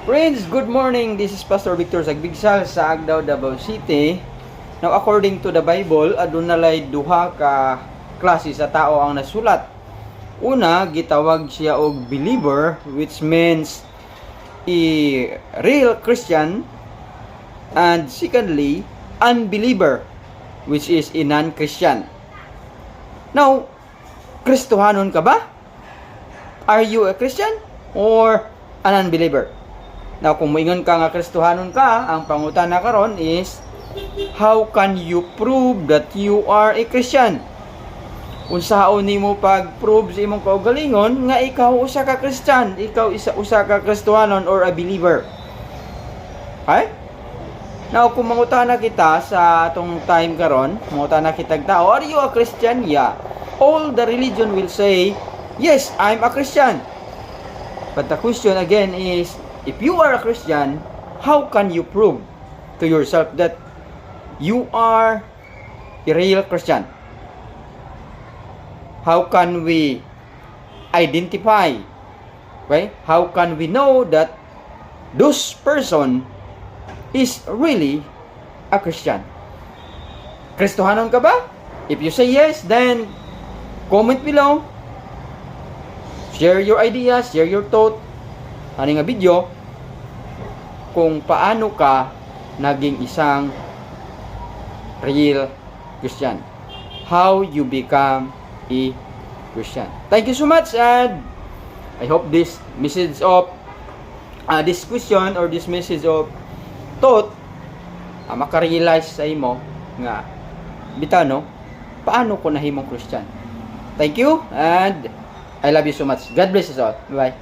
Friends, good morning. This is Pastor Victor Sagbigsal sa Agdao, Davao City. Now, according to the Bible, adunalay duha ka klase sa tao ang nasulat. Una, gitawag siya og believer, which means a real Christian. And secondly, unbeliever, which is a non-Christian. Now, Kristohanon ka ba? Are you a Christian or an unbeliever? Now, kung moingon ka nga Kristohanon ka, ang pangutana karon is, how can you prove that you are a Christian? Unsaon nimo pag-prove sa imong kaugalingon nga ikaw usa ka Christian, ikaw usa ka Kristohanon or a believer? Okay? Now, kung mangutana kita sa atong time karon, mangutana kitag tao, are you a Christian? Yeah. All the religion will say, yes, I'm a Christian. But the question again is, if you are a Christian, how can you prove to yourself that you are a real Christian? How can we identify? Okay? How can we know that this person is really a Christian? Kristohanon ka ba? If you say yes, then comment below. Share your ideas, share your thought. Ano nga video kung paano ka naging isang real Christian. How you become a Christian. Thank you so much, and I hope this message of this question or this message of thought makarealize sa imo nga bitano paano ko nahimong Christian. Thank you, and I love you so much. God bless us all. Bye.